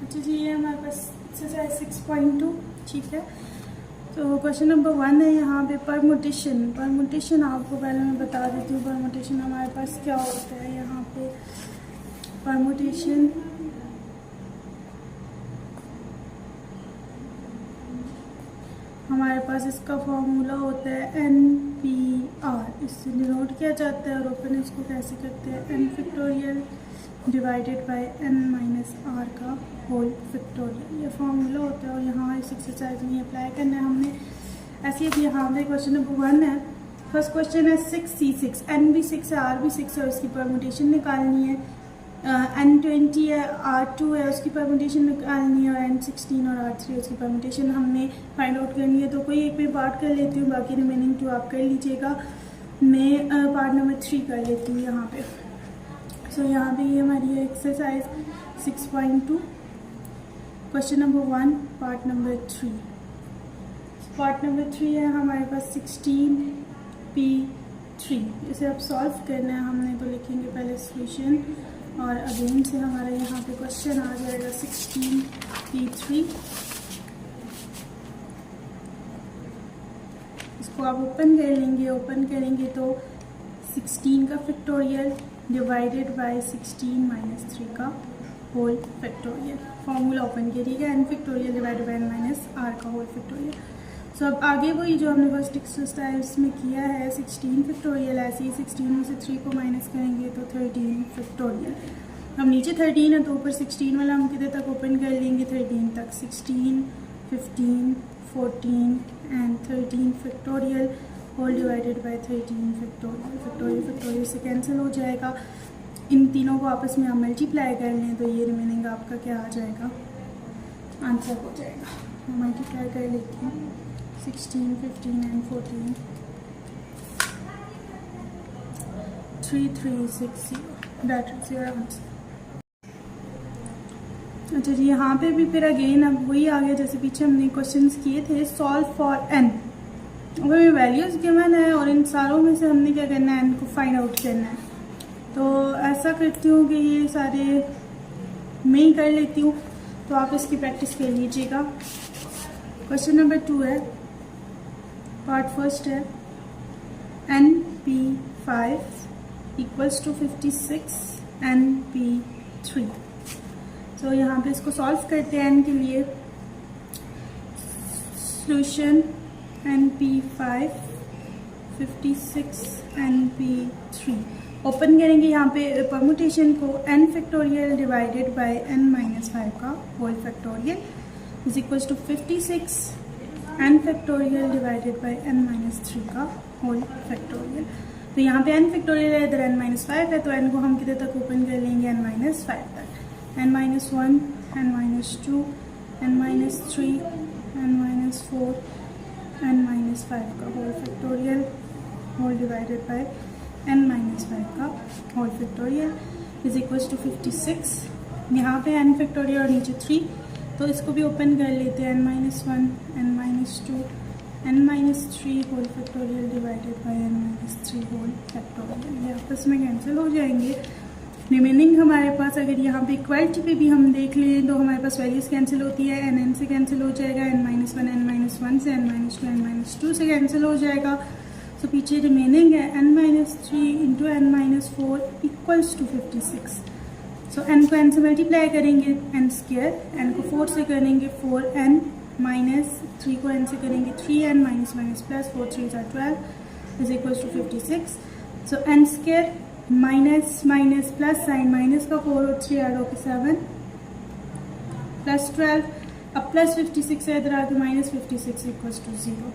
अच्छा जी, ये हमारे पास एक्सरसाइज 6.2, ठीक है। तो क्वेश्चन नंबर 1 है यहाँ पे परमुटेशन आपको पहले मैं बता देती हूँ। परमुटेशन हमारे पास क्या होता है यहाँ पे। परमुटेशन हमारे पास इसका फॉर्मूला होता है NPR, इससे डिनोट किया जाता है। और ओपन इसको कैसे करते हैं, n factorial divided by n minus r का होल फैक्टोरियल, ये फॉर्मूला होता है। और यहाँ इस एक्सरसाइज में अप्लाई करना है हमने। ऐसे ही यहाँ पे क्वेश्चन नंबर 1 है। फर्स्ट क्वेश्चन है 6C6, n भी 6 है, r भी 6 है, और इसकी परमुटेशन निकालनी है। n20 है, r2 है, उसकी परमुटेशन निकालनी है। और n16 और r3 उसकी परमुटेशन हमने फाइंड आउट करनी है। तो कोई एक में पार्ट कर लेती हूँ, बाकी रिमेनिंग 2 आप कर लीजिएगा। मैं पार्ट नंबर 3 कर लेती हूँ यहाँ पे। सो यहाँ पे ये हमारी exercise 6.2, question number 1, part number 3। Part number 3 है हमारे पास 16P3। इसे अब सॉल्व करना है हमने, तो लिखेंगे पहले सॉल्यूशन और अगेन से हमारा यहाँ पे क्वेश्चन आ जाएगा 16P3। इसको आप ओपन कर लेंगे। ओपन करेंगे तो 16 का फैक्टोरियल डिवाइडेड बाय 16 माइनस 3 का होल फैक्टोरियल। फॉर्मूला ओपन करिएगा, n factorial divided by n minus r का होल फैक्टोरियल। सो अब आगे वही जो हमने फर्स्ट एक्सरसाइज में किया है 16 फैक्टोरियल, ऐसे ही 16 में से 3 को माइनस करेंगे तो 13 फैक्टोरियल। अब नीचे 13 है तो ऊपर 16 वाला हम कितने तक ओपन कर लेंगे, 13 तक। 16, 15, 14 and 13 factorial whole divided by 13 factorial. Factorial से कैंसिल हो जाएगा। इन तीनों को आपस में आप मल्टीप्लाई कर लें तो ये रिमेनिंग आपका क्या आ जाएगा, आंसर हो जाएगा। मल्टीप्लाई कर लेती हूँ 16, 15 and 14, 3360, that is your answer. अच्छा जी, यहाँ पे भी फिर अगेन अब वही आ गया जैसे पीछे हमने क्वेश्चंस किए थे। सॉल्व फॉर n, अब हमें वैल्यूज गिवन है और इन सारों में से हमने क्या करना है, n को फाइंड आउट करना है। तो ऐसा करती हूँ कि ये सारे मैं ही कर लेती हूँ, तो आप इसकी प्रैक्टिस कर लीजिएगा। क्वेश्चन नंबर 2 है, पार्ट फर्स्ट है NP5 इक्वल्स टू 56 NP3। तो यहाँ पे इसको सॉल्व करते हैं n के लिए। सॉल्यूशन NP5 56 NP3 ओपन करेंगे यहाँ पे परमुटेशन को, n factorial divided by n minus 5 का whole factorial is equals to 56 n factorial divided by n minus 3 का होल फैक्टोरियल। तो यहाँ पे n फैक्टोरियल है, इधर n माइनस 5 है, तो n को हम कितने तक ओपन कर लेंगे, n माइनस 5 तक। n minus 1, n minus 2, n minus 3, n minus 4, n minus 5 का whole factorial whole divided by n minus 5 का whole factorial is equals to 56। यहाँ पे n फैक्टोरियल और नीचे 3, तो इसको भी ओपन कर लेते हैं। n minus 1, n minus 2, n minus 3 whole factorial divided by n minus 3 whole factorial. ये आपस में कैंसिल हो जाएंगे। रिमेनिंग हमारे पास अगर यहाँ पे इक्वालिटी पे भी हम देख लें तो हमारे पास वैल्यूज कैंसिल होती है। n से कैंसिल हो जाएगा, n माइनस 1 n माइनस 1 से, n माइनस 2 n माइनस 2 से कैंसिल हो जाएगा। तो पीछे रिमेनिंग है n minus 3 into n minus 4 equals to 56। So n को n से मल्टीप्लाई करेंगे n स्क्वायर, n को 4 से करेंगे 4n माइनस 3 को n से करेंगे 3n minus minus plus 4 3 12 is equals to 56। So n square minus minus plus sign, minus का 4 और 3 ऐड होकर 7 प्लस 12, अब प्लस 56 है इधर आके माइनस 56 इक्वल्स टू 0।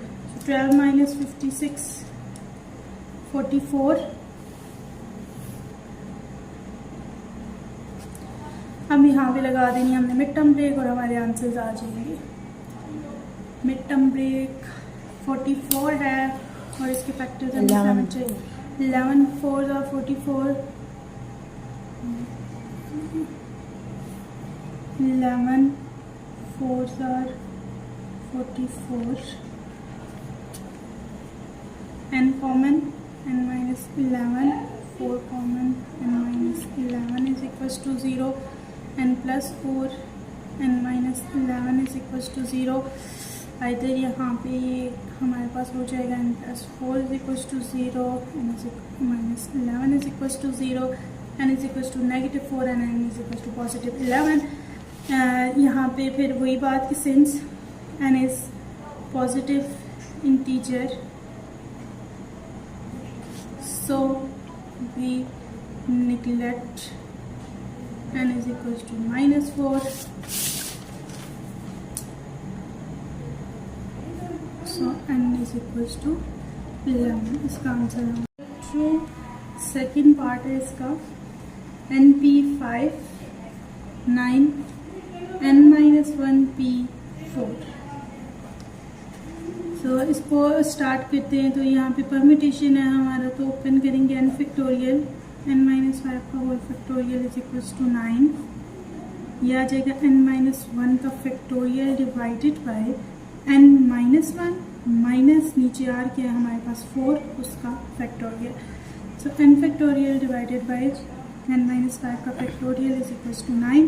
12 माइनस 56 44। हम यहाँ पे लगा देंगे हमने मिड टर्म ब्रेक और हमारे आंसर्स आ जाएंगे। मिड टर्म ब्रेक 44 है और इसके फैक्टर्स 11 4 और 44, 11 4 और 44, n common n minus 11, 4 common n minus 11 is equals to 0, n plus 4 n minus 11 is equals to 0. इधर यहाँ पे ये हमारे पास हो जाएगा n plus 4 is equals to 0, n is minus 11 is equals to 0, n is equals to negative 4 and n is equals to positive 11. यहाँ पे फिर वही बात कि since n is positive integer, so we neglect n is equals to minus 4. So n is equals to 11. इसका answer है true. Second part है इसका NP5 9 n minus 1P4. तो इसको स्टार्ट करते हैं. तो यहाँ पे परम्यूटेशन है हमारा, तो ओपन करेंगे n फैक्टोरियल n minus 5 का whole factorial is equals to 9. यह आ जाएगा n minus 1 का factorial divided by n minus 1 minus नीचे आर क्या है हमारे पास 4 उसका factorial. So n factorial divided by n minus 5 का factorial is equals to 9.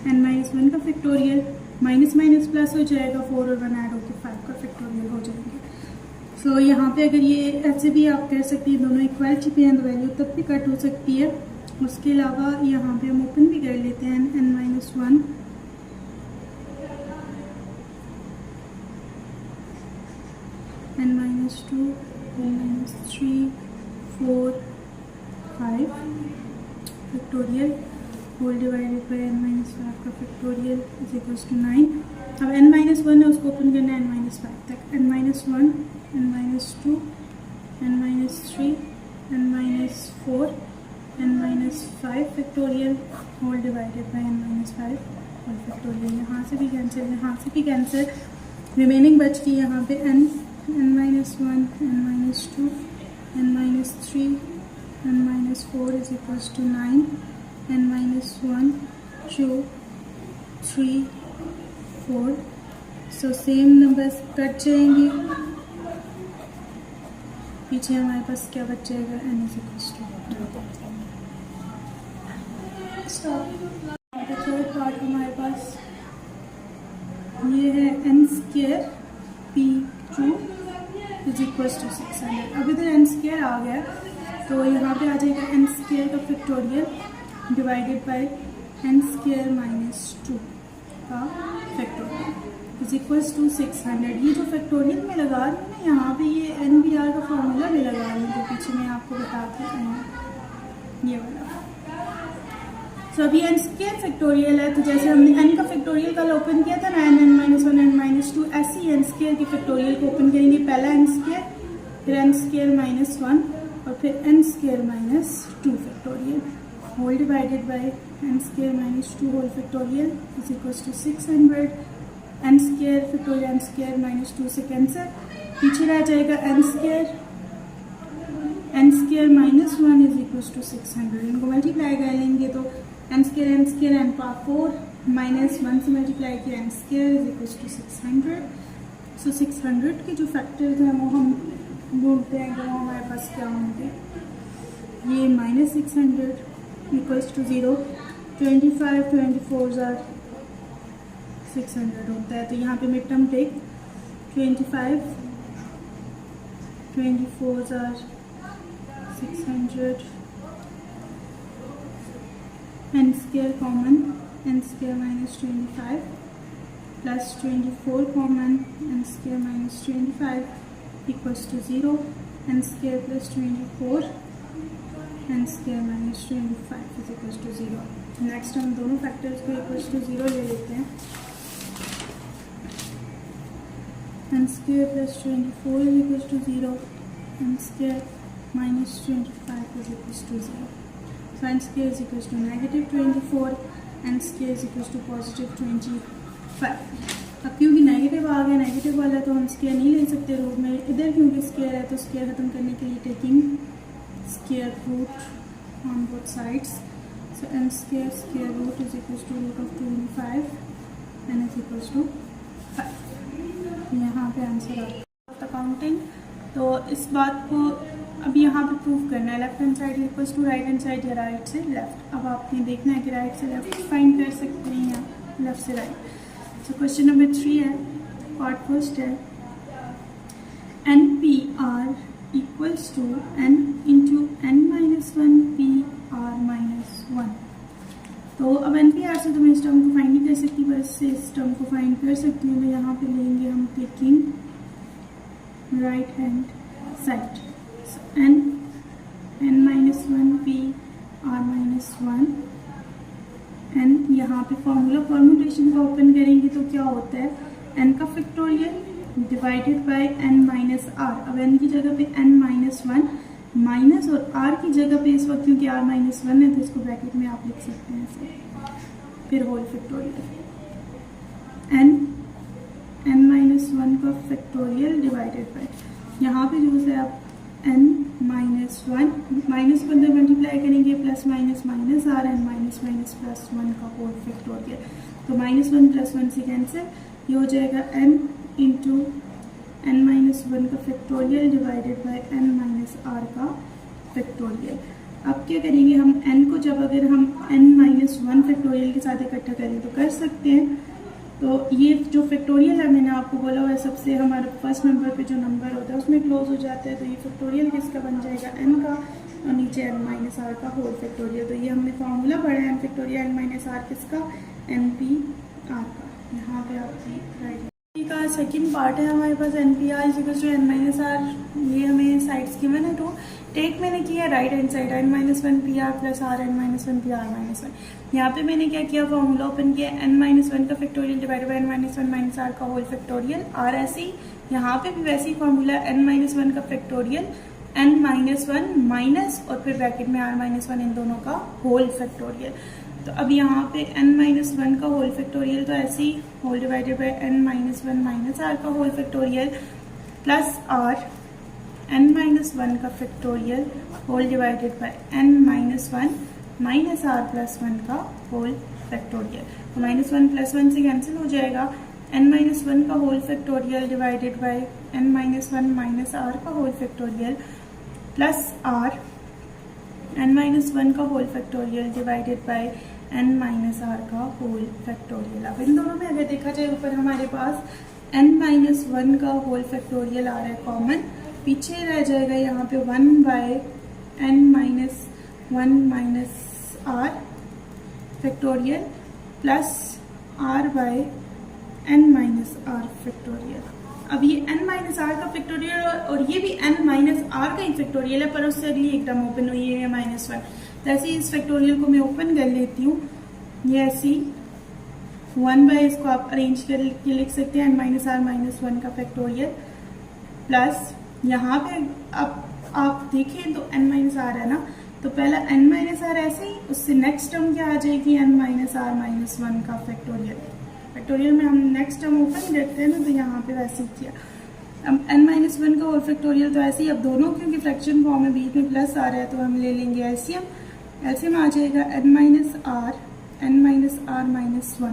n minus 1 का फैक्टोरियल माइनस माइनस प्लस हो जाएगा, 4 और 1 ऐड होकर 5 का फैक्टोरियल हो जाएंगे. सो यहाँ पे अगर ये ऐसे भी आप कह सकते हैं दोनों इक्वलिटी पे हैं तो वैल्यू तब भी कट हो सकती है. उसके अलावा यहाँ पे हम ओपन भी कर लेते हैं n minus 1 n minus 2 n minus 3 4 5 factorial whole divided by n minus 5 का फैक्टोरियल इज इक्वल्स टू 9. अब n minus 1 है उसको ओपन करना है n minus 5 तक. n minus 1 n minus 2 n minus 3 n minus 4 n minus 5 factorial whole divided by n minus 5 whole factorial. यहाँ से भी कैंसिल, यहाँ से भी कैंसिल. रिमेनिंग बच गई यहाँ पे n minus 1 n minus 2 n minus 3 n minus 4 is equals to 9. n minus 1 2 3 4. So same numbers cut जाएंगे. पीछे हमारे पास क्या बच जाएगा n is equals to 2. Third part हमारे पास ये है n square P2 is equals to 600. अब इधर n स्क्वायर आ गया तो यहाँ पे आ जाएगा n स्क्वायर का factorial divided by n square minus 2 का फैक्टोरियल इज इक्वल्स टू 600. ये जो फैक्टोरियल में लगा रही हूँ ना यहाँ पे ये NBR का फॉर्मूला भी लगा रही हूँ, तो पीछे मैं आपको बताती हूँ ये वाला. तो अभी n स्क्वायर फैक्टोरियल है, तो जैसे हमने n का फैक्टोरियल कल ओपन किया था ना n minus 1 n minus 2, ऐसे ही n स्क्वायर के फैक्टोरियल को ओपन करेंगे. पहला n स्क्वायर, फिर n स्क्वायर माइनस 1 और फिर n square minus 2 factorial whole divided by n square minus 2 whole factorial is equals to 600. n square factorial n square minus 2 से कैंसिल, पीछे रह जाएगा n square minus 1 is equals to 600. इनको multiply कर लेंगे तो n square n power 4 minus 1 से multiply किया n square is equals to 600. So 600 के जो फैक्टर्स हैं वो हम ढूंढते हैं कि वो हमारे पास क्या होंगे. ये माइनस 600 इक्वल्स टू 0. 25 24 आर 600 होता है. तो यहाँ पे mid term take 25 24 are 600. n square common n square minus 25 plus 24 common n square minus 25 equals to 0. n square plus 24 n square minus 25 is equals to 0. Next हम दोनों factors को equals to 0 ले लेते हैं. n square plus 24 is equals to 0. n square minus 25 is equals to 0. So n square is equals to negative 24, n square is equals to positive 25. अब क्योंकि negative आ गया, negative वाला तो हम स्क्वायर नहीं ले सकते रूट में. इधर क्योंकि स्क्वायर है तो स्क्वायर खत्म करने के लिए taking square root on both sides. So n square root is equals to root of 25 n is equals to 5. यहाँ पे आंसर आता है अकाउंटिंग. तो इस बात को अब यहाँ पे प्रूव करना है. Left hand side equals to right hand side या राइट से लेफ्ट. अब आपने देखना है कि राइट से लेफ्ट फाइंड कर सकते लेफ्ट से राइट। सो क्वेश्चन नंबर 3 है, पार्ट फर्स्ट है, n p r equals to n into N minus one p r minus one. तो अब एन पी आर से तो मैं इस टर्म को फाइंड नहीं कर सकती, बस इस टर्म को फाइंड कर सकती हूँ। तो यहाँ पे लेंगे हम taking right hand side, n minus one p r minus one, n यहाँ पे फॉर्मूला परम्यूटेशन का ओपन करेंगे तो क्या होता है, एन का factorial divided by N minus r. अब एन की जगह पे एन माइनस वन माइनस और आर की जगह पे इस वक्त क्योंकि आर माइनस वन है तो इसको ब्रैकेट में आप लिख सकते हैं ऐसे, फिर whole factorial N minus one का फैक्टोरियल डिवाइडेड बाय, यहाँ पे जो है आप n minus one minus one से मल्टीप्लाई करेंगे plus minus minus r n minus minus plus one का होल फैक्टोरियल। तो माइनस वन प्लस वन से कैंसिल, ये हो जाएगा n into N minus one का factorial divided by N minus r का फैक्टोरियल। अब क्या करेंगे हम एन को, जब अगर हम एन माइनस वन फैक्टोरियल के साथ इकट्ठा करें तो कर सकते हैं। तो ये जो फैक्टोरियल है मैंने आपको बोला हुआ है सबसे हमारा फर्स्ट नंबर पे जो नंबर होता है उसमें क्लोज हो जाता है, तो ये फैक्टोरियल किसका बन जाएगा, एन का, और नीचे एन माइनस आर का होल फैक्टोरियल। तो ये हमने फॉर्मूला पढ़ा है n factorial N minus r किसका, एन पी आर का। यहाँ पे आपकी राइट का सेकंड पार्ट है हमारे पास, n p r equals to n minus r. ये हमें साइड्स गिवन है, तो टेक मैंने किया right hand side n minus one p r plus r n minus one p r minus one. यहाँ पे मैंने क्या किया, फॉर्मूला ओपन किया, एन माइनस वन का factorial divided by N minus one minus r का होल फैक्टोरियल। आर ऐसे ही यहाँ पे भी वैसे ही फॉर्मूला, एन माइनस वन का factorial N minus one minus और फिर ब्रैकेट में आर माइनस वन, इन दोनों का होल फैक्टोरियल। तो अब यहाँ पे एन माइनस वन का होल फैक्टोरियल तो ऐसे ही whole divided by N minus one minus r का whole factorial plus r n minus one का factorial whole divided by N minus one minus are plus one का whole factorial. तो minus one plus one से cancel हो जाएगा, n minus one का whole factorial divided by N minus one minus r का whole factorial plus r n minus one का whole factorial divided by N minus r का whole factorial. अब इन दोनों में अगर देखा जाए ऊपर हमारे पास एन माइनस वन का होल फैक्टोरियल आ रहा है कॉमन, पीछे रह जाएगा यहाँ पे one by N minus one minus r factorial plus r by N minus r factorial. अब ये एन माइनस आर का फैक्टोरियल और ये भी एन माइनस आर का ही फैक्टोरियल है, पर उससे अगली एकदम ओपन हुई है माइनस वन। तो ऐसे इस फैक्टोरियल को मैं ओपन कर लेती हूँ, ये ऐसी वन बाय इसको आप अरेंज करके लिख सकते हैं n minus are minus one का फैक्टोरियल प्लस यहाँ पे अब आप देखें तो एन माइनस आर है ना, तो पहला एन माइनस आर ऐसे ही, उससे नेक्स्ट टर्म क्या आ जाएगी n minus are minus one का फैक्टोरियल। फैक्टोरियल में हम नेक्स्ट टर्म ओपन करते हैं ना, तो यहाँ पे वैसे ही किया। अब एन माइनस वन का होल फैक्टोरियल तो ऐसे ही, अब दोनों क्योंकि फ्रैक्शन फॉर्म में बीच में प्लस आ रहा है तो हम ले लेंगे एलसीएम। एलसीएम आ जाएगा n minus are minus one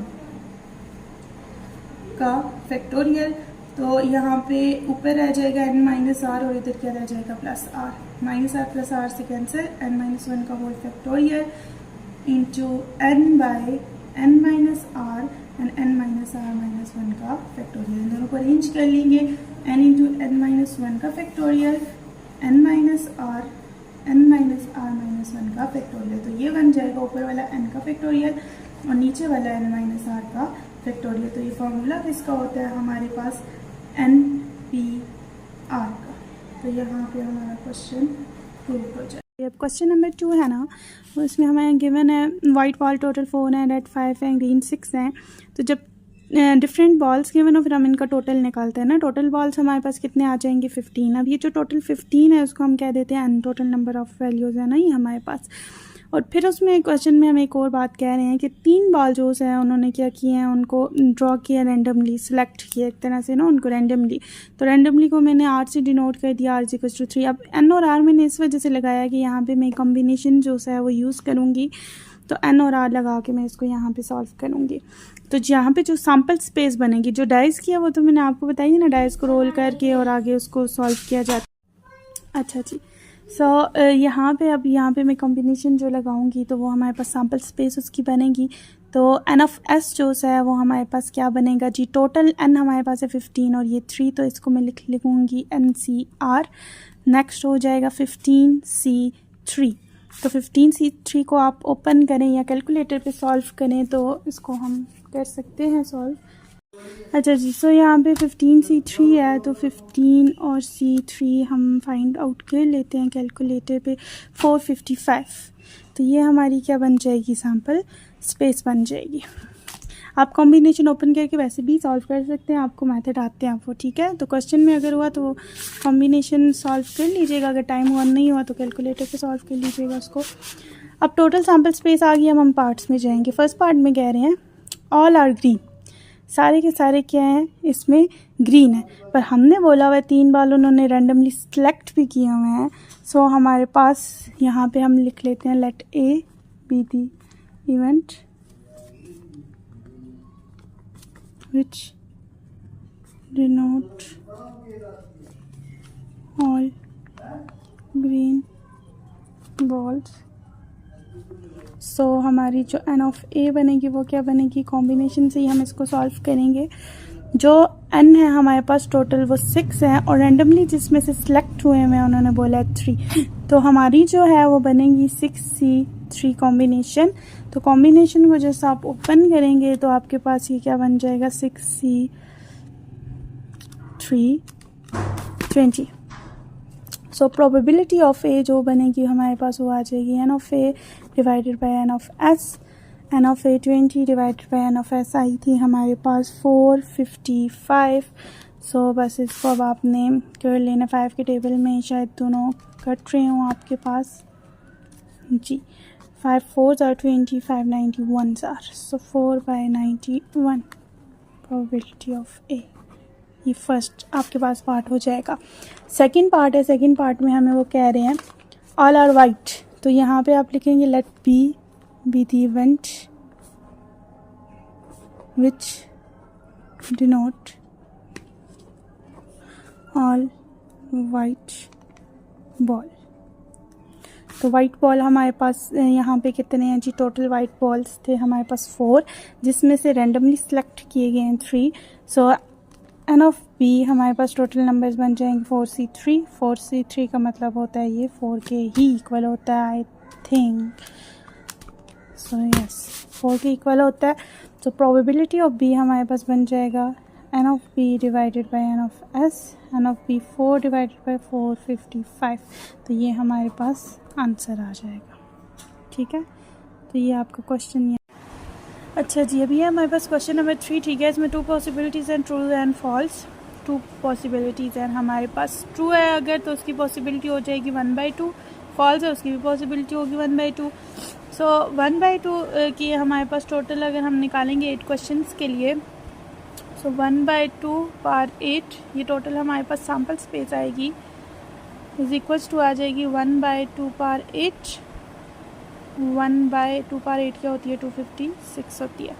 का फैक्टोरियल। तो यहाँ पे ऊपर रह जाएगा एन माइनस आर और इधर क्या रह जाएगा plus R, minus are plus R से कैंसिल, एन माइनस वन का whole factorial into N by N minus R and N minus are minus one का फैक्टोरियल। इन दोनों को अरेंज कर लेंगे, N into N minus one का factorial N minus are minus one का factorial. तो ये बन जाएगा ऊपर वाला एन का फैक्टोरियल और नीचे वाला एन माइनस आर का फैक्टोरियल। तो ये फॉर्मूला किसका होता है हमारे पास, एन पी आर का। तो यहाँ पे हमारा क्वेश्चन प्रूव हो जाए। अब क्वेश्चन नंबर 2 है ना, उसमें हमें गिवन है वाइट बॉल टोटल 4 है, रेड 5 है, ग्रीन 6 है। तो जब डिफरेंट बॉल्स गिवन हो फिर हम इनका टोटल निकालते हैं ना। टोटल बॉल्स हमारे पास कितने आ जाएंगे 15। अब ये जो टोटल 15 है उसको हम कह देते हैं टोटल नंबर ऑफ वैल्यूज़ है ना ये हमारे पास। और फिर उसमें क्वेश्चन में हम एक और बात कह रहे हैं कि 3 बॉल जो है उन्होंने क्या किए हैं, उनको ड्रॉ किया रैंडमली, सिलेक्ट किया एक तरह से ना उनको रैंडमली। तो रैंडमली को मैंने आर से डिनोट कर दिया, आर इक्वल्स टू 3। अब एन और आर मैंने इस वजह से लगाया कि यहाँ पे मैं कॉम्बिनेशन जो है वो यूज़ करूँगी, तो एन और आर लगा के मैं इसको यहाँ पे सॉल्व करूँगी। तो यहाँ पे जो सैम्पल स्पेस बनेगी, जो डाइस किया वो तो मैंने आपको बताई ना, डाइस को रोल करके और आगे उसको सॉल्व किया जाता। अच्छा जी, यहाँ पे अब यहाँ पे मैं कॉम्बिनेशन जो लगाऊंगी तो वो हमारे पास सैम्पल स्पेस उसकी बनेगी तो एन ऑफ एस जो है वो हमारे पास क्या बनेगा जी, टोटल एन हमारे पास है 15 और ये 3, तो इसको मैं लिखूँगी NCR। नेक्स्ट हो जाएगा 15C3। तो 15C3 को आप ओपन करें या कैलकुलेटर पे सॉल्व करें तो इसको हम कर सकते हैं सॉल्व। अच्छा जी, सो यहाँ पे 15C3 है, तो 15 और C3 हम फाइंड आउट कर लेते हैं कैलकुलेटर पे। 455, तो ये हमारी क्या बन जाएगी, सैम्पल स्पेस बन जाएगी। आप कॉम्बिनेशन ओपन करके वैसे भी सॉल्व कर सकते हैं, आपको मेथड आते हैं वो, ठीक है। तो क्वेश्चन में अगर हुआ तो कॉम्बिनेशन सॉल्व कर लीजिएगा, अगर टाइम हुआ नहीं हुआ तो कैलकुलेटर पे सॉल्व कर लीजिएगा उसको। अब टोटल सैम्पल स्पेस आ गई, अब हम पार्ट्स में जाएंगे। फर्स्ट पार्ट में कह रहे हैं ऑल आर ग्रीन, सारे के सारे क्या हैं, इसमें ग्रीन है, पर हमने बोला हुआ है 3 बाल उन्होंने रैंडमली सिलेक्ट भी किए हुए हैं। सो हमारे पास यहाँ पे हम लिख लेते हैं let A be the event which denote all green balls। सो हमारी जो n ऑफ a बनेगी वो क्या बनेगी, कॉम्बिनेशन से ही हम इसको सॉल्व करेंगे। जो n है हमारे पास टोटल वो 6 है और रैंडमली जिसमें से सिलेक्ट हुए हैं उन्होंने बोला है 3, तो हमारी जो है वो बनेगी 6C3 कॉम्बिनेशन। तो कॉम्बिनेशन को जैसा आप ओपन करेंगे तो आपके पास ये क्या बन जाएगा, 6C3 20। सो प्रोबेबिलिटी ऑफ ए जो बनेगी हमारे पास वो आ जाएगी n of A divided by n of S. n of A 20 divided by n of S I थी हमारे पास 455। सो बस इसको अब आपने कर लेना, 5 के टेबल में शायद दोनों कट रहे हों आपके पास जी। 5 4s are 20, 5 91s are, so 4/91 probability of a. ये फर्स्ट आपके पास पार्ट हो जाएगा। सेकंड पार्ट है, सेकंड पार्ट में हमें वो कह रहे हैं ऑल आर वाइट, तो यहाँ पे आप लिखेंगे let B be the event which denote all white ball. तो वाइट बॉल हमारे पास यहाँ पे कितने हैं जी, टोटल वाइट बॉल्स थे हमारे पास 4, जिसमें से रैंडमली सिलेक्ट किए गए हैं 3। सो एन ऑफ बी हमारे पास टोटल नंबर्स बन जाएंगे 4C3। 4C3 का मतलब होता है ये 4 के ही इक्वल होता है, आई थिंक सो यस 4 के इक्वल होता है। तो प्रोबेबिलिटी ऑफ बी हमारे पास बन जाएगा n of B divided by n of S, n of B 4 divided by 455। तो ये हमारे पास आंसर आ जाएगा, ठीक है। तो ये आपका क्वेश्चन ये। अच्छा जी, अभी है हमारे पास क्वेश्चन नंबर 3, ठीक है। इसमें 2 पॉसिबिलिटीज़ हैं, ट्रू एंड फॉल्स। 2 पॉसिबिलिटीज़ हैं हमारे पास। ट्रू है अगर तो उसकी पॉसिबिलिटी हो जाएगी 1/2, फॉल्स है उसकी भी पॉसिबिलिटी होगी 1/2। सो 1/2 की हमारे पास टोटल अगर हम निकालेंगे 8 क्वेश्चंस के लिए, सो 1/2 पार 8, ये टोटल हमारे पास सैम्पल स्पेस आएगी इज इक्वल्स टू आ जाएगी 1/2 पार 8। 1/2 पार 8 क्या होती है, 256 होती है।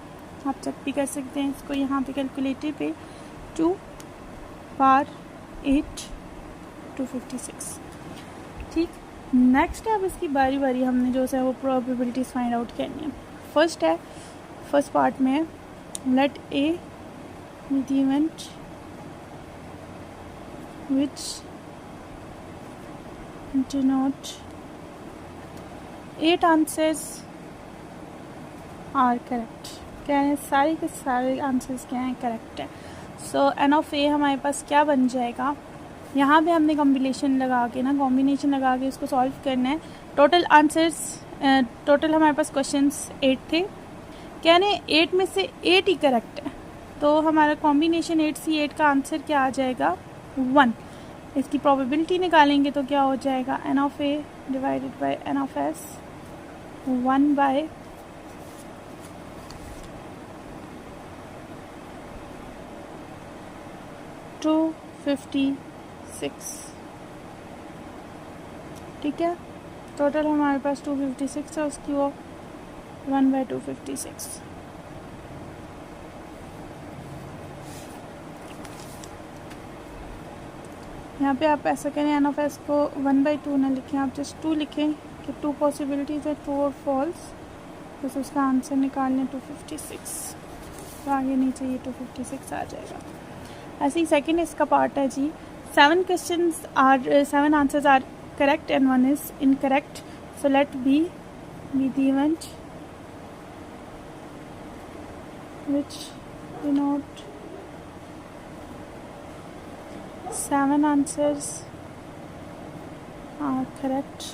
आप चेक भी कर सकते हैं इसको यहाँ पे कैलकुलेटर पे, 2 पार 8 256, ठीक। नेक्स्ट है अब इसकी बारी बारी हमने जो है वो प्रोबेबिलिटीज़ फाइंड आउट करनी है। फर्स्ट है, फर्स्ट पार्ट में है let A the event which denote 8 answers are correct. क्या है, सारे के सारे आंसर्स क्या हैं, करेक्ट है। सो एन ऑफ ए हमारे पास क्या बन जाएगा, यहाँ पे हमने कॉम्बिनेशन लगा के इसको सॉल्व करना है। टोटल आंसर्स टोटल हमारे पास क्वेश्चंस 8 थे, कहने 8 में से 8 ही करेक्ट है, तो हमारा कॉम्बिनेशन 8C8 का आंसर क्या आ जाएगा, 1। इसकी प्रोबेबिलिटी निकालेंगे तो क्या हो जाएगा, n of A divided by N of S 1/256, ठीक है। टोटल हमारे पास 256 है, उसकी वो 1/256। यहाँ पे आप ऐसा करें, एन ऑफ एस को 1/2 ना लिखें, आप जस्ट 2 लिखें कि 2 पॉसिबिलिटीज़ है, ट्रू और फॉल्स। बस उसका आंसर निकालने 256, तो आगे नीचे ये 256 आ जाएगा। ऐसे ही सेकेंड इसका पार्ट है जी, 7 answers are correct and 1 is incorrect, so let B the event which denote 7 answers are correct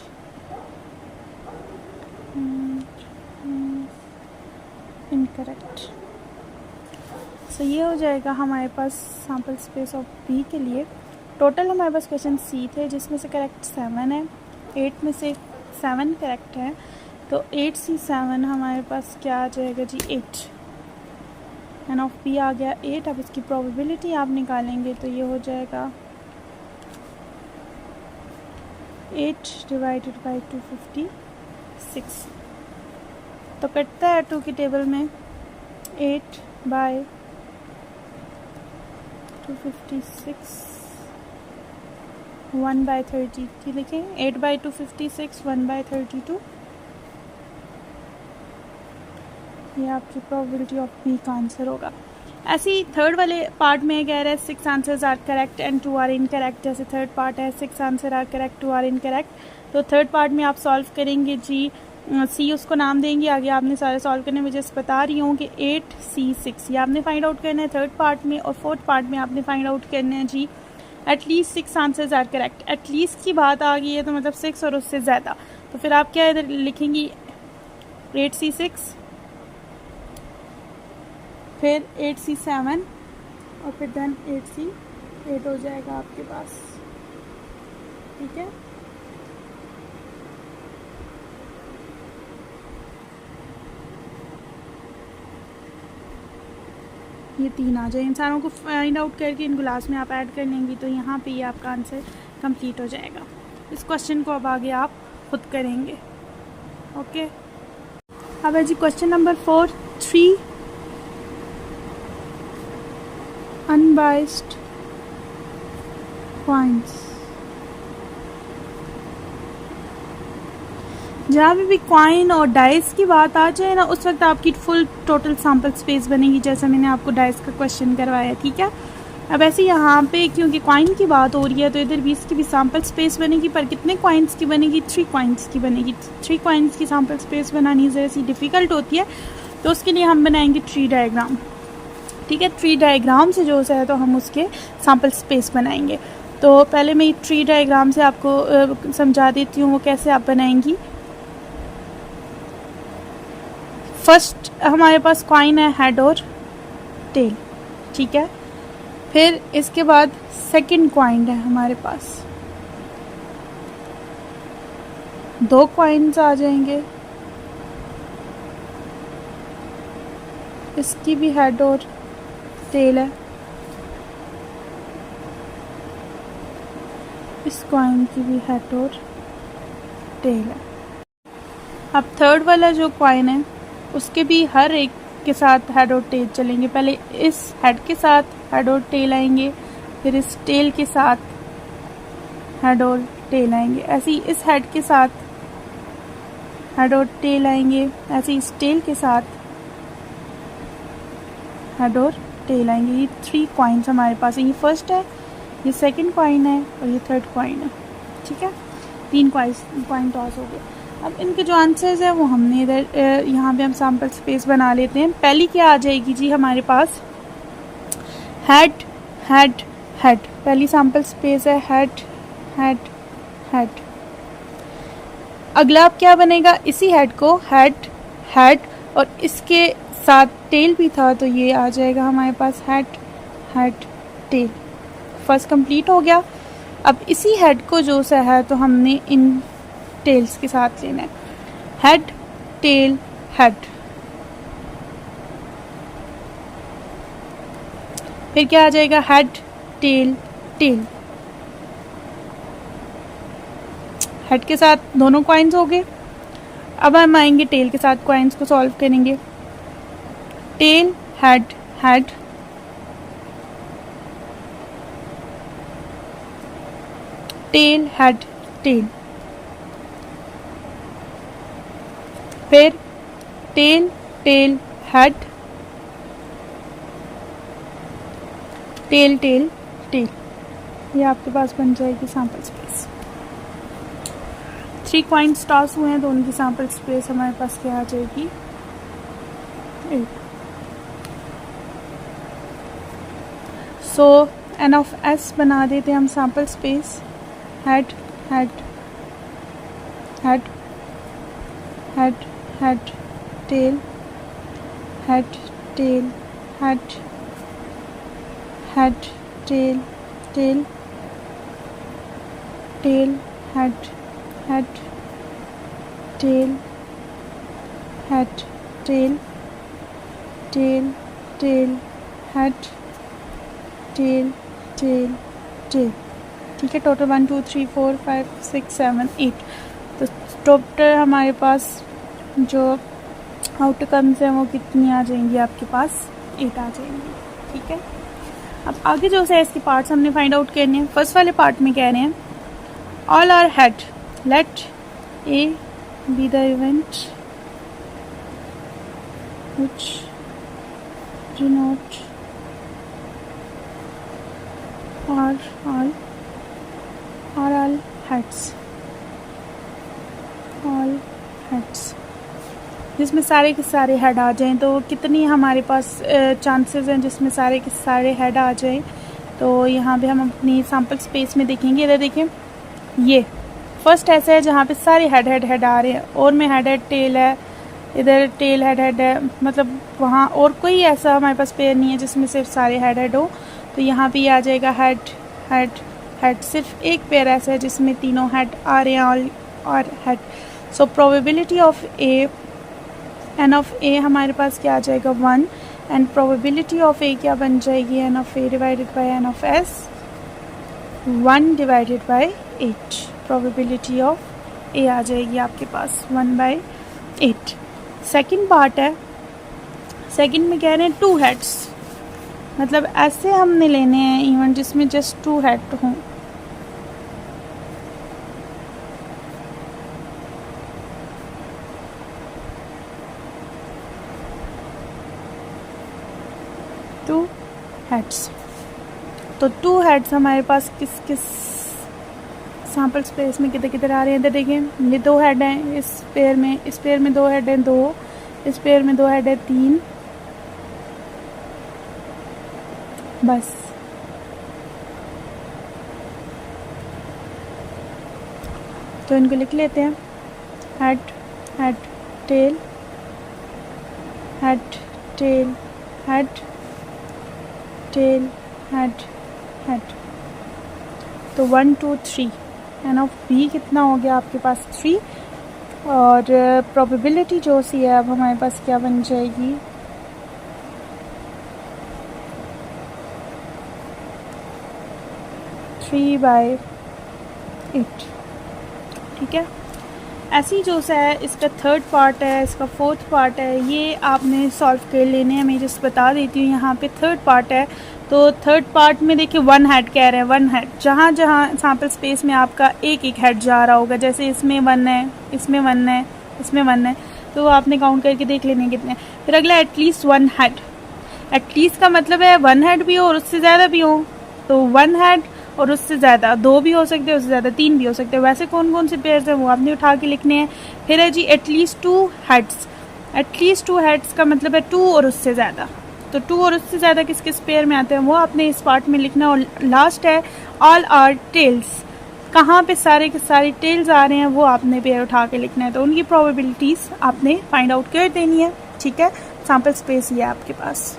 and incorrect। सो ये हो जाएगा हमारे पास सैम्पल स्पेस ऑफ बी के लिए। टोटल हमारे पास क्वेश्चन सी थे जिसमें से करेक्ट 7 है, 8 में से 7 करेक्ट है, तो 8C7 हमारे पास क्या आ जाएगा जी 8, एन ऑफ बी आ गया 8। अब इसकी प्रोबेबिलिटी आप निकालेंगे तो ये हो जाएगा 8 डिवाइडेड बाई 256, तो कटता है 2 की टेबल में 8 बाई 256, 1 बाई 32 लिखें, 8 बाई 256, 1 बाई 32, ये आपकी प्रोबेबिलिटी ऑफ बी का आंसर होगा। ऐसे ही थर्ड वाले पार्ट में कह रहा है 6 answers are correct and 2 are incorrect. जैसे थर्ड पार्ट है 6 answer are correct, 2 are incorrect, तो थर्ड पार्ट में आप सॉल्व करेंगे जी, सी उसको नाम देंगे, आगे आपने सारे सॉल्व करने में जैसे बता रही हूँ कि 8C6 ये आपने फाइंड आउट करना है थर्ड पार्ट में, और फोर्थ पार्ट में आपने फाइंड आउट करना है जी at least 6 answers are correct. At least की बात आ गई है तो मतलब 6 और उससे ज़्यादा, तो फिर आप क्या इधर लिखेंगी 8C6, फिर 8C7 और फिर देन 8C8 हो जाएगा आपके पास, ठीक है। ये 3 आ जाए, इंसानों को फाइंड आउट करके इन क्लास में आप ऐड कर लेंगी तो यहाँ पे ये आपका आंसर कंप्लीट हो जाएगा। इस क्वेश्चन को अब आगे आप खुद करेंगे, ओके। अब है जी क्वेश्चन नंबर 4, 3 अनबाइस्ड कॉइन्स। जहाँ भी कॉइन और डाइस की बात आ जाए ना, उस वक्त आपकी फुल टोटल सैम्पल स्पेस बनेगी, जैसे मैंने आपको डाइस का क्वेश्चन करवाया, ठीक है। अब ऐसे यहाँ पे क्योंकि कॉइन की बात हो रही है तो इधर भी इसकी भी सैम्पल स्पेस बनेगी, पर कितने कॉइन्स की बनेगी, 3 कॉइन्स की बनेगी। 3 कॉइन्स की सैम्पल स्पेस बनानी ज़रा सी डिफ़िकल्ट होती है, तो उसके लिए हम बनाएंगे ट्री डायग्राम, ठीक है। ट्री डायग्राम से जो है तो हम उसके सैम्पल स्पेस बनाएंगे। तो पहले मैं ट्री डायग्राम से आपको समझा देती हूँ वो कैसे आप बनाएंगी। फर्स्ट हमारे पास कॉइन है हेड और टेल, ठीक है। फिर इसके बाद सेकंड कॉइन है हमारे पास, 2 कॉइन्स आ जाएंगे, इसकी भी हेड और टेल है, इस कॉइन की भी हेड और टेल है। अब थर्ड वाला जो कॉइन है उसके भी हर एक के साथ हेड और टेल चलेंगे। पहले इस हेड के साथ हेड और टेल आएंगे, फिर इस टेल के साथ हेड और टेल आएंगे, ऐसे ही इस हेड के साथ हेड और टेल आएंगे, ऐसे ही इस टेल के साथ हेड और टेल आएंगे। ये 3 कॉइन्स हमारे पास है, ये फर्स्ट है, ये सेकंड कॉइन है और ये थर्ड कॉइन है, ठीक है। 3 कॉइन टॉस हो गए। अब इनके जो आंसर्स हैं वो हमने इधर यहाँ पे हम सैम्पल स्पेस बना लेते हैं। पहली क्या आ जाएगी जी हमारे पास, हेड हेड हेड, पहली सैम्पल स्पेस है हेड हेड हेड। अगला अब क्या बनेगा, इसी हेड को हेड हेड और इसके साथ टेल भी था, तो ये आ जाएगा हमारे पास head head tail. First complete हो गया। अब इसी हेड को जो सा है तो हमने इन टेल्स के साथ लेना है, हेड टेल हेड। फिर क्या आ जाएगा, हेड टेल टेल। हेड के साथ दोनों कॉइन्स हो गए। अब हम आएंगे टेल के साथ, कॉइन्स को सॉल्व करेंगे। Tail head head, tail head tail, फिर tail, tail, head, tail, tail, tail. ये आपके पास बन जाएगी सैम्पल स्पेस। 3 कॉइन्स टॉस हुए हैं तो उनकी सैम्पल स्पेस हमारे पास क्या आ जाएगी? 8। सो एन ऑफ एस बना देते हैं हम sample space. Head, head, head, head, head, tail, head, tail, head, head, tail, tail, tail, head, head, tail, head, tail, tail, tail, head, tail, tail, tail. ठीक है, टोटल 1 2 3 4 5 6 7 8। तो टोटल हमारे पास जो outcomes हैं वो कितनी आ जाएंगी आपके पास? 8 आ जाएंगी। ठीक है, अब आगे जो है इसके पार्ट्स हमने फाइंड आउट करने हैं। फर्स्ट वाले पार्ट में कह रहे हैं all are head, let A be the event which denote all heads, all heads, जिसमें सारे के सारे हेड आ जाएं। तो कितनी हमारे पास चांसेस हैं जिसमें सारे के सारे हेड आ जाएं? तो यहाँ पे हम अपनी सैम्पल स्पेस में देखेंगे। इधर देखें, ये फर्स्ट ऐसा है जहाँ पे सारे हेड आ रहे हैं, और में हेड टेल है, इधर टेल हेड है, मतलब वहाँ और कोई ऐसा हमारे पास पेयर नहीं है जिसमें सिर्फ सारे हेड हो। तो यहाँ पे ये आ जाएगा हेड, हेड, हेड। सिर्फ एक पेयर ऐसा है जिसमें तीनों हेड आ रहे हैं और head. So probability of A, N of A हमारे पास क्या आ जाएगा? 1। एंड प्रोबेबिलिटी ऑफ ए क्या बन जाएगी? N of A divided by N of S, 1 divided by 8। Probability of A आ जाएगी आपके पास 1/8। सेकेंड पार्ट है, सेकेंड में कह रहे हैं 2 हेड्स, मतलब ऐसे हमने लेने हैं इवेंट जिसमें जस्ट 2 हेड हों। टू हेड्स, तो 2 हेड्स हमारे पास किस किस सैम्पल स्पेस में किधर किधर आ रहे हैं? इधर देखिए, ये 2 हेड हैं इस पेयर में 2 हेड हैं 2, इस पेयर में 2 हेड है 3, बस। तो इनको लिख लेते हैं, head, head, tail, head, tail, head, tail, head, head. तो 1 2 3, एन ऑफ बी कितना हो गया आपके पास? 3। और प्रोबेबिलिटी जो सी है अब हमारे पास क्या बन जाएगी? 3/8। ठीक है, ऐसी जो है इसका थर्ड पार्ट है, इसका फोर्थ पार्ट है, ये आपने सॉल्व कर लेने हैं। मैं जस्ट बता देती हूँ, यहाँ पे थर्ड पार्ट है। तो थर्ड पार्ट में देखिए 1 हेड कह रहे हैं, 1 हेड। जहाँ जहाँ सैम्पल स्पेस में आपका एक एक हेड जा रहा होगा, जैसे इसमें 1 है, इसमें 1 है, इसमें 1 है, तो आपने काउंट करके देख लेने कितने। फिर अगला एटलीस्ट 1 हेड। एटलीस्ट का मतलब है 1 हेड भी हो और उससे ज़्यादा भी हो। तो 1 हेड और उससे ज़्यादा, 2 भी हो सकते हैं, उससे ज़्यादा 3 भी हो सकते हैं। वैसे कौन कौन से पेयर्स हैं वो आपने उठा के लिखने हैं। फिर है जी एटलीस्ट 2 हेड्स। एटलीस्ट 2 हेड्स का मतलब है 2 और उससे ज़्यादा। तो 2 और उससे ज़्यादा किस किस पेयर में आते हैं वो आपने इस पार्ट में लिखना। और लास्ट है ऑल आर टेल्स। कहाँ पे सारे के सारे टेल्स आ रहे हैं वो आपने पेयर उठा के लिखना है। तो उनकी प्रोबेबिलिटीज़ आपने फाइंड आउट कर देनी है। ठीक है, सैम्पल स्पेस ये आपके पास।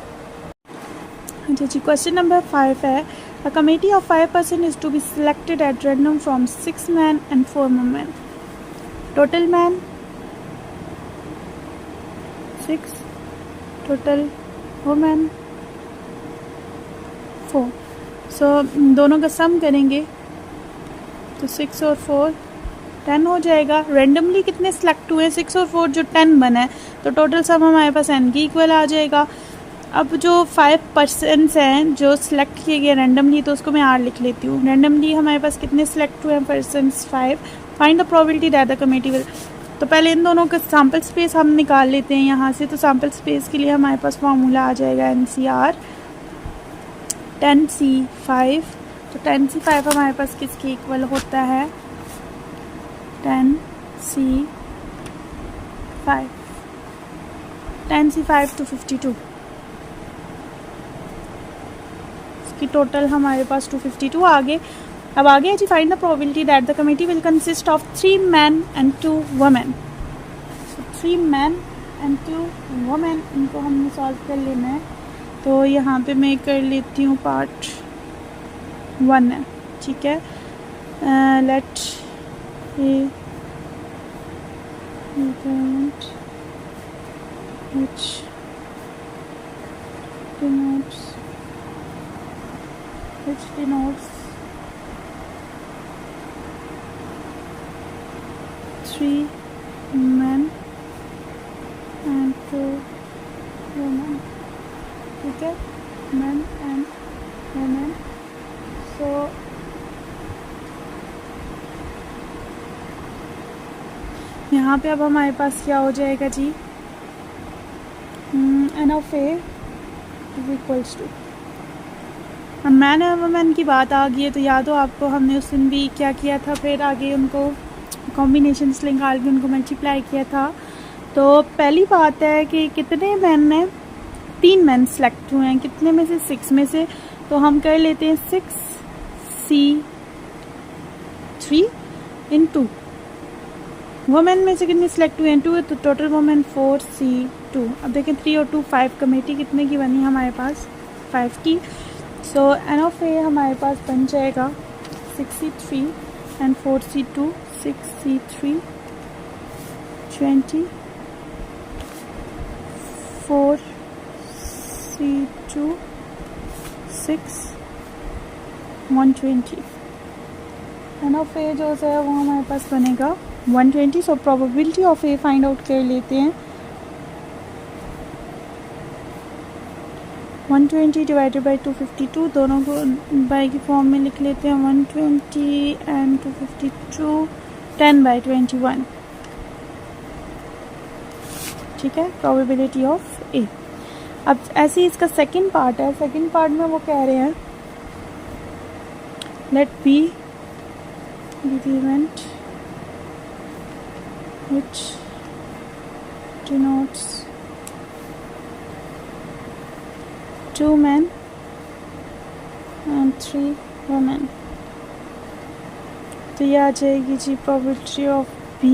अच्छा जी, क्वेश्चन नंबर 5 है, A committee of 5 persons is to be selected at random from 6 men and 4 women. Total men 6, total women 4. So दोनों का सम करेंगे तो 6 और 4 10 हो जाएगा। रेंडमली कितने सेलेक्ट हुए? 6 और 4 जो 10 बना है, तो टोटल सम हमारे पास n की इक्वल आ जाएगा। अब जो 5 पर्सन्स हैं जो सिलेक्ट किए गए रैंडमली, तो उसको मैं R लिख लेती हूँ। रैंडमली हमारे पास कितने सिलेक्ट हुए हैं persons? 5। Find the probability that the committee will. तो पहले इन दोनों का सैम्पल स्पेस हम निकाल लेते हैं यहाँ से। तो सैम्पल स्पेस के लिए हमारे पास फार्मूला आ जाएगा NCR 10C5। तो 10C5 हमारे पास किसके इक्वल होता है? 10C5 to 52। इसकी टोटल हमारे पास 252 अब आगे जी find the probability that the committee will consist of 3 men and 2 women। So 3 men and 2 women, इनको हमने सॉल्व कर लेना है। तो यहाँ पे मैं कर लेती हूँ पार्ट 1 है, ठीक है। Let which denotes 3 men and 2 women, ठीक है, men and women। सो यहाँ पे अब हमारे पास क्या हो जाएगा जी? N of A is equals to, अब मैन और वुमेन की बात आ गई है तो याद हो आपको हमने उस दिन भी क्या किया था, फिर आगे उनको कॉम्बिनेशंस निकाल के उनको मल्टीप्लाई किया था। तो पहली बात है कि कितने मैन हैं? 3 मैन सेलेक्ट हुए हैं, कितने में से? 6 में से। तो हम कर लेते हैं 6C3 into वुमेन में से कितने सिलेक्ट हुए हैं? 2, तो टोटल वुमेन 4C2। अब देखें 3 और 2 5, कमेटी कितने की बनी हमारे पास? 5 की। सो N of A हमारे पास बन जाएगा 6C3 and 4C2, 6C3 20, 4C2 6, 120। N of A जो है वो हमारे पास बनेगा 120। सो probability of A find out कर लेते हैं। 120 डिवाइडेड बाई 252, दोनों को बाई की फॉर्म में लिख लेते हैं। 120 एंड 252, 10/21, ठीक है, प्रोबेबिलिटी ऑफ A। अब ऐसे ही इसका सेकंड पार्ट है। सेकंड पार्ट में वो कह रहे हैं let B the event which denotes 2 men and 3 women। तो ये आ जाएगी जी probability of B।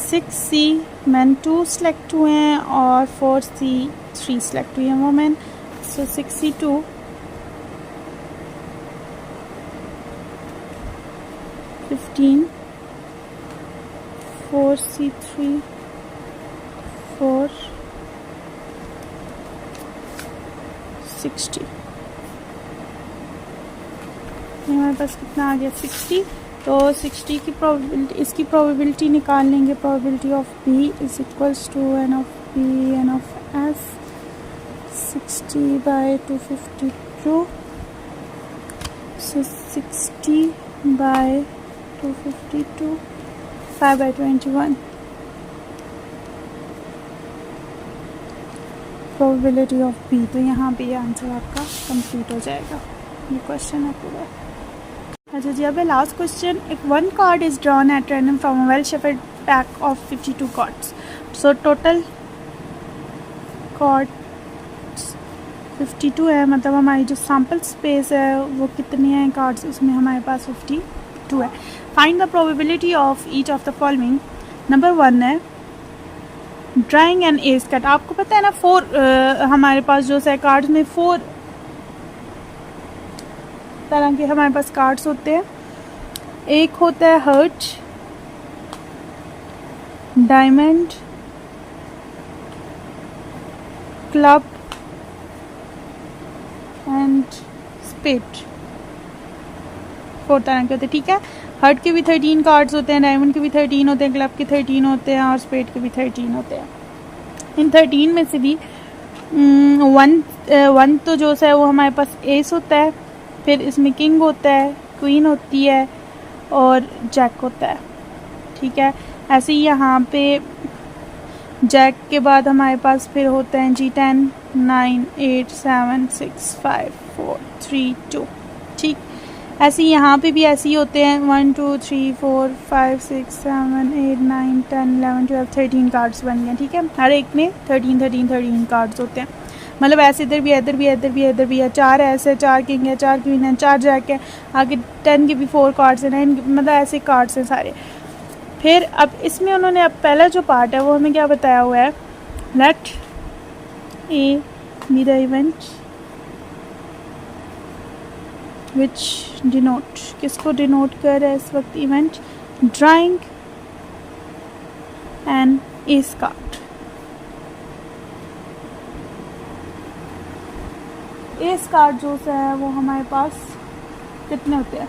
6C men 2 select हुए हैं और 4C3 सेलेक्ट हुई हैं वुमेन। सो 6C2 15, 4C3 4, 60। हमारे पास कितना आ गया? 60। तो 60 की प्रोबेबिलिटी, इसकी प्रोबेबिलिटी निकाल लेंगे। Probability of B is equals to N of B N of S 60/252। So 60/252 5/21 probability of B। तो यहाँ पे ये आंसर आपका कंप्लीट हो जाएगा। ये क्वेश्चन है पूरा। अच्छा जी, अब last question. If 1 card is drawn at random from a well shuffled pack of 52 cards, so total cards 52 है, मतलब हमारी जो सैम्पल स्पेस है वो कितनी है कार्ड्स, उसमें हमारे पास 52 है। Find the probability of each of the following. Number 1 है ड्राइंग एन एस कट। आपको पता है ना 4 हमारे पास जो है कार्ड्स में 4 तरह के हमारे पास कार्ड्स होते हैं। एक होता है heart, diamond, club and spade. 4 तरह के होते हैं, ठीक है। हर्ट के भी 13 कार्ड्स होते हैं, डायमंड के भी 13 होते हैं, क्लब के 13 होते हैं और स्पेड के भी 13 होते हैं। इन 13 में से भी 1 तो जो है वो हमारे पास एस होता है, फिर इसमें किंग होता है, क्वीन होती है और जैक होता है, ठीक है। ऐसे ही यहाँ पे जैक के बाद हमारे पास फिर होते हैं जी 10, 9, 8, 7, 6, 5, 4, 3, 2। ठीक, ऐसे ही यहाँ पे भी ऐसे ही होते हैं 1, 2, 3, 4, 5, 6, 7, 8, 9, 10, 11, 12, 13 कार्ड्स बन गए। ठीक है, हर एक में 13 कार्ड्स होते हैं। मतलब ऐसे इधर भी इधर भी इधर भी इधर भी है, 4 ऐसे, 4 किंग है, 4 क्वीन है, 4 जैक है, आगे 10 के भी 4 कार्ड्स हैं, 9 मतलब ऐसे कार्ड्स हैं सारे। फिर अब इसमें उन्होंने अब पहला जो पार्ट है वो हमें क्या बताया हुआ है, let A be the event which denote, किसको डिनोट कर रहा है इस वक्त event, drawing an ace card. Ace card जो है वो हमारे पास कितने होते हैं,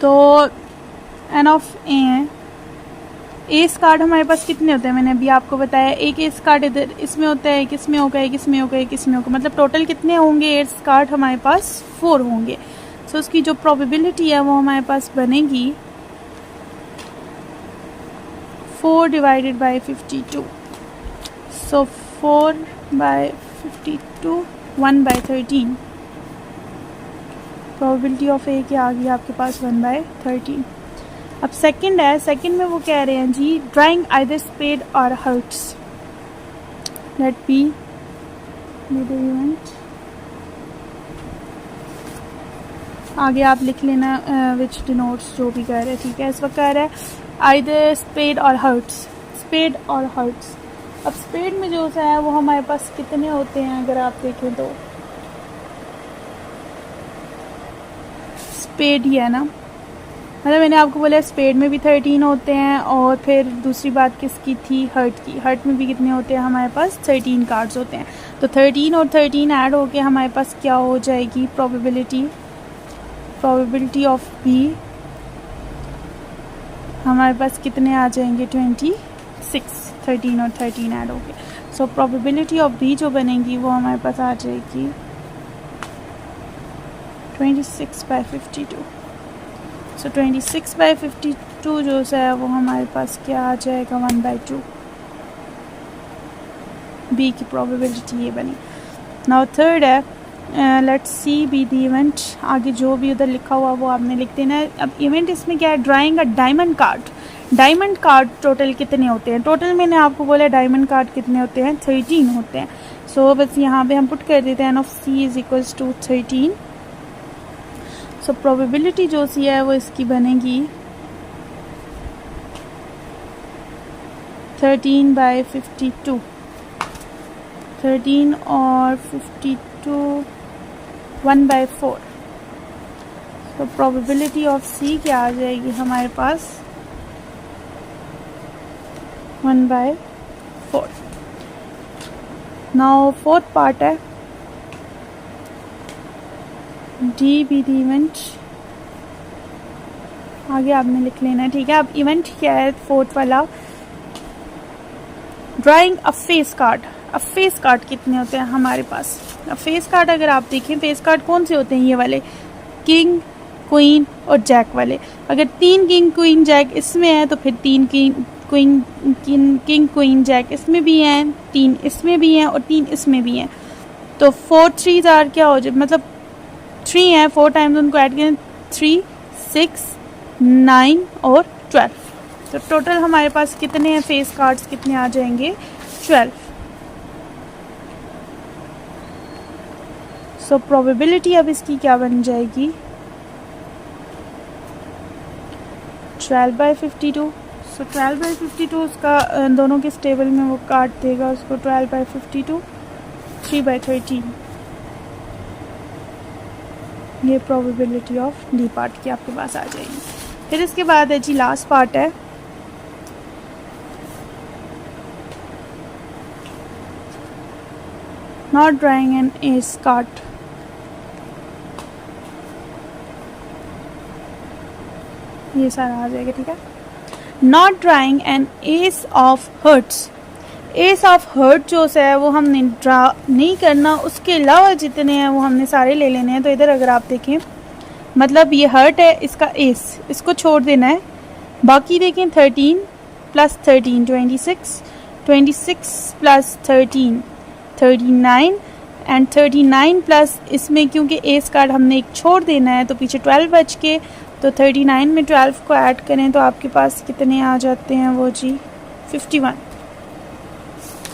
तो एन ऑफ ए है, एस कार्ड हमारे पास कितने होते हैं मैंने अभी आपको बताया, एक एस कार्ड इधर इसमें होता है, एक इसमें होगा, एक इसमें होगा, एक इसमें होगा, मतलब टोटल कितने होंगे एस कार्ड हमारे पास 4 होंगे। सो उसकी जो प्रोबेबिलिटी है वो हमारे पास बनेगी 4 divided by 52। So 4 by 52, 1 by 13। Probability of A क्या आ गई आपके पास 1 बाई 13। अब सेकंड है, सेकंड में वो कह रहे हैं जी ड्राइंग आइदर स्पेड और hearts, let B the event, आगे आप लिख लेना विच डिनोट्स जो भी कह रहे हैं। ठीक है, इस वक्त कह रहा है आइदर स्पेड और हर्ट्स, स्पेड और हर्ट्स। अब स्पेड में जो है वो हमारे पास कितने होते हैं अगर आप देखें तो स्पेड ही है ना, मतलब मैंने आपको बोला स्पेड में भी 13 होते हैं, और फिर दूसरी बात किसकी थी, हर्ट की, हर्ट में भी कितने होते हैं हमारे पास 13 कार्ड्स होते हैं। तो 13 और 13 ऐड होके हमारे पास क्या हो जाएगी, प्रोबेबिलिटी ऑफ बी हमारे पास कितने आ जाएंगे 26, 13 और 13 ऐड होके। सो प्रोबेबिलिटी ऑफ बी जो बनेगी वो हमारे पास आ जाएगी 26 बाई 52। सो 26 बाई 52 जो है वो हमारे पास क्या आ जाएगा 1 बाई 2। बी की प्रोबेबिलिटी ये बनी। नाउ थर्ड है let's C be the event, आगे जो भी उधर लिखा हुआ वो आपने लिख देना है। अब इवेंट इसमें क्या है, drawing a diamond card. Diamond card total कितने होते हैं, टोटल मैंने आपको बोला डायमंड कार्ड कितने होते हैं 13 होते हैं। सो बस यहाँ पे हम पुट कर देते हैं N of C is equals to 13। So probability जो सी है वो इसकी बनेगी 13 बाई 52, 13 और 52 1 बाई 4। तो प्रोबेबिलिटी ऑफ सी क्या आ जाएगी हमारे पास 1 बाई 4। नाउ फोर्थ पार्ट है डी बी दी इवेंट, आगे आपने लिख लेना है। ठीक है, अब इवेंट क्या है फोर्थ वाला, ड्राइंग अ फेस कार्ड। अब फेस कार्ड कितने होते हैं हमारे पास, अब फेस कार्ड अगर आप देखें, फेस कार्ड कौन से होते हैं, ये वाले किंग क्वीन और जैक वाले। अगर 3 किंग क्वीन जैक इसमें है तो फिर 3 किंग क्वीन जैक इसमें भी हैं, 3 इसमें भी हैं और 3 इसमें भी हैं। तो 4 3 आर क्या हो जाए, मतलब 3 है, 4 टाइम्स उनको ऐड करें 3, 6, 9 और 12। तो टोटल हमारे पास कितने हैं फेस कार्ड्स, कितने आ जाएंगे 12। सो प्रोबेबिलिटी अब इसकी क्या बन जाएगी 12 बाई 52। सो 12 बाई 52 उसका दोनों के टेबल में वो काट देगा उसको 12 बाई 52, 3 बाई 13। ये प्रोबेबिलिटी ऑफ डी पार्ट की आपके पास आ जाएगी। फिर इसके बाद है जी लास्ट पार्ट है not drawing an ace card. ये सारा आ जाएगा। ठीक है, not drawing an ace of hearts. Ace of heart जो है वो हमने ड्रा नहीं करना, उसके अलावा जितने हैं वो हमने सारे ले लेने हैं। तो इधर अगर आप देखें, मतलब ये हर्ट है, इसका एस, इसको छोड़ देना है, बाकी देखें 13 प्लस 13 26, 26 प्लस 13 39 एंड 39 प्लस इसमें क्योंकि एस कार्ड हमने एक छोड़ देना है तो पीछे 12 बच के, तो 39 में 12 को ऐड करें तो आपके पास कितने आ जाते हैं वो जी 51।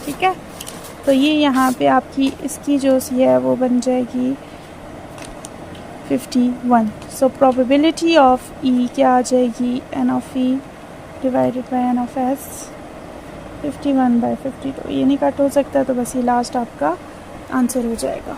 ठीक है, तो ये यहाँ पे आपकी इसकी जो सी है वो बन जाएगी 51। सो प्रोबेबिलिटी ऑफ ई क्या आ जाएगी, N of E divided by N of S 51/52। ये नहीं कट हो सकता, तो बस ये लास्ट आपका आंसर हो जाएगा।